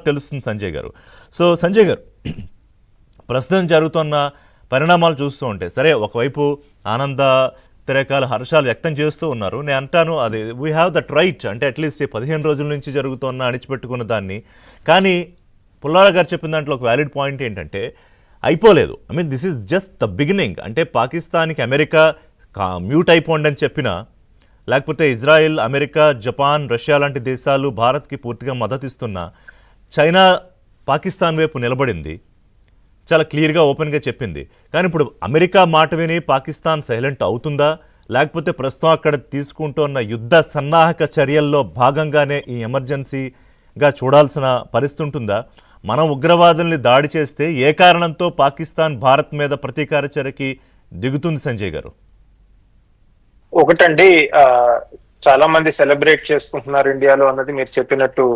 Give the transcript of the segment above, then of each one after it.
తెలుస్తుంది సంజయ్ గారు. సో సంజయ్ గారు, ప్రస్తుతం జరుగుతున్న పరిణామాలు చూస్తూ ఉంటే సరే ఒకవైపు ఆనంద తిరకాల హర్షాలు వ్యక్తం చేస్తూ ఉన్నారు. నేను అంటాను అది వీ హ్యావ్ దట్ రైట్, అంటే అట్లీస్ట్ 15 రోజుల నుంచి జరుగుతున్న అణిచిపెట్టుకున్న దాన్ని. కానీ పుల్లార గారు చెప్పిన దాంట్లో ఒక వ్యాలిడ్ పాయింట్ ఏంటంటే అయిపోలేదు. I mean this is just the beginning. అంటే పాకిస్తాన్కి అమెరికా మ్యూట్ అయిపోండి అని చెప్పినా, లేకపోతే ఇజ్రాయెల్, అమెరికా, జపాన్, రష్యా లాంటి దేశాలు భారత్కి పూర్తిగా మద్దతు ఇస్తున్నా చైనా పాకిస్తాన్ వైపు నిలబడింది, చాలా క్లియర్గా ఓపెన్గా చెప్పింది. కానీ ఇప్పుడు అమెరికా మాట విని పాకిస్తాన్ సైలెంట్ అవుతుందా, లేకపోతే ప్రస్తుతం అక్కడ తీసుకుంటున్న యుద్ధ సన్నాహక చర్యల్లో భాగంగానే ఈ ఎమర్జెన్సీగా చూడాల్సిన పరిస్థితి ఉంటుందా? మనం ఉగ్రవాదుల్ని దాడి చేస్తే ఏ కారణంతో పాకిస్తాన్ భారత్ మీద ప్రతీకార చర్యకి దిగుతుంది సంజయ్ గారు? ఒకటండి, చాలా మంది సెలబ్రేట్ చేసుకుంటున్నారు ఇండియాలో అన్నది మీరు చెప్పినట్టు.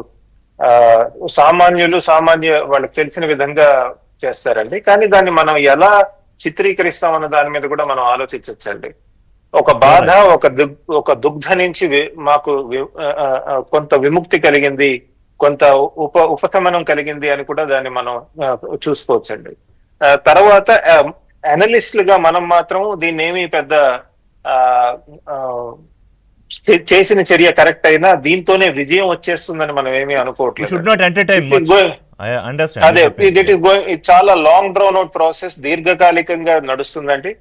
సామాన్య వాళ్ళకి తెలిసిన విధంగా చేస్తారండి. కానీ దాన్ని మనం ఎలా చిత్రీకరిస్తాం అన్న దాని మీద కూడా మనం ఆలోచించవచ్చండి. ఒక బాధ, ఒక దుగ్ధ నుంచి మాకు కొంత విముక్తి కలిగింది, కొంత ఉపశమనం కలిగింది అని కూడా దాన్ని మనం చూసుకోవచ్చండి. తర్వాత అనలిస్టులుగా మనం మాత్రం దీన్ని ఏమీ పెద్ద చేసిన చర్య కరెక్ట్ అయినా దీంతోనే విజయం వచ్చేస్తుందని మనం ఏమీ అనుకోవట్లేదు. అదే చాలా లాంగ్ డ్రౌన్ అవుట్ ప్రాసెస్, దీర్ఘకాలికంగా నడుస్తుందండి.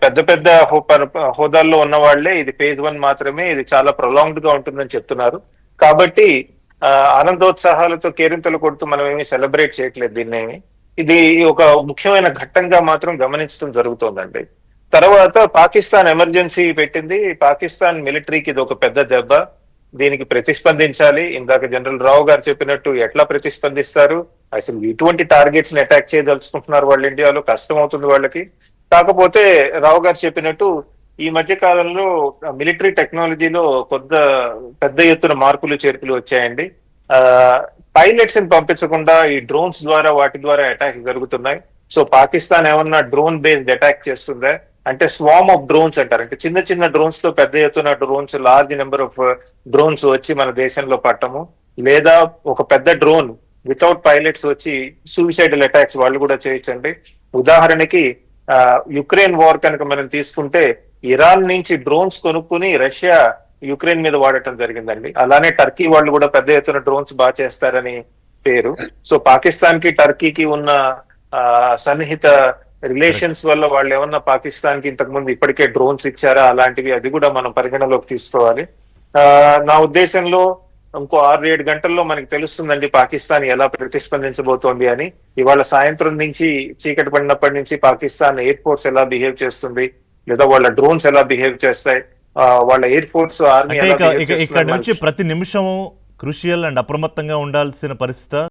పెద్ద పెద్ద హోదాల్లో ఉన్న వాళ్లే ఇది ఫేజ్ 1 మాత్రమే, ఇది చాలా ప్రొలాంగ్డ్ గా ఉంటుందని చెప్తున్నారు. కాబట్టి ఆనందోత్సాహాలతో కేరింతలు కొడుతూ మనం ఏమి సెలబ్రేట్ చేయట్లేదు దీన్నేమి. ఇది ఒక ముఖ్యమైన ఘట్టంగా మాత్రం గమనించడం జరుగుతోందండి. తర్వాత పాకిస్తాన్ ఎమర్జెన్సీ పెట్టింది. పాకిస్తాన్ మిలిటరీకి ఇది ఒక పెద్ద దెబ్బ, దీనికి ప్రతిస్పందించాలి. ఇందాక జనరల్ రావు గారు చెప్పినట్టు ఎట్లా ప్రతిస్పందిస్తారు, అసలు ఇటువంటి టార్గెట్స్ ని అటాక్ చేయదలుచుకుంటున్నారు వాళ్ళు ఇండియాలో, కష్టం అవుతుంది వాళ్ళకి. కాకపోతే రావు గారు చెప్పినట్టు ఈ మధ్య కాలంలో మిలిటరీ టెక్నాలజీలో పెద్ద ఎత్తున మార్పులు చేర్పులు వచ్చాయండి. పైలట్స్ ని పంపించకుండా ఈ డ్రోన్స్ ద్వారా వాటి ద్వారా అటాక్ జరుగుతున్నాయి. సో పాకిస్తాన్ ఏమన్నా డ్రోన్ బేస్డ్ అటాక్ చేస్తుందా అంటే, స్వామ్ ఆఫ్ డ్రోన్స్ అంటారు. అంటే చిన్న చిన్న డ్రోన్స్ తో పెద్ద ఎత్తున drones, large number of drones వచ్చి మన దేశంలో పట్టము, లేదా ఒక పెద్ద డ్రోన్ వితౌట్ పైలట్స్ వచ్చి సూసైడల్ అటాక్స్ వాళ్ళు కూడా చేయొచ్చండి. ఉదాహరణకి యుక్రెయిన్ వార్ కనుక మనం తీసుకుంటే, ఇరాన్ నుంచి డ్రోన్స్ కొనుక్కుని రష్యా యుక్రెయిన్ మీద వాడటం జరిగిందండి. అలానే టర్కీ వాళ్ళు కూడా పెద్ద ఎత్తున డ్రోన్స్ బాగా చేస్తారని పేరు. సో పాకిస్తాన్ కి టర్కీకి ఉన్న సన్నిహిత రిలేషన్స్ వల్ల వాళ్ళు ఏమన్నా పాకిస్తాన్ కి ఇంతకు ముందు ఇప్పటికే డ్రోన్స్ ఇచ్చారా అలాంటివి, అది కూడా మనం పరిగణలోకి తీసుకోవాలి. నా ఉద్దేశంలో ఇంకో 6-7 గంటల్లో మనకి తెలుస్తుందండి పాకిస్తాన్ ఎలా ప్రతిస్పందించబోతోంది అని. ఇవాళ సాయంత్రం నుంచి చీకటి పడినప్పటి నుంచి పాకిస్తాన్ ఎయిర్ ఫోర్స్ ఎలా బిహేవ్ చేస్తుంది, లేదా వాళ్ళ డ్రోన్స్ ఎలా బిహేవ్ చేస్తాయి, వాళ్ళ ఎయిర్ ఫోర్స్, ఆర్మీ ఇక్కడ నుంచి ప్రతి నిమిషం క్రూషియల్ అండ్ అప్రమత్తంగా ఉండాల్సిన పరిస్థితి.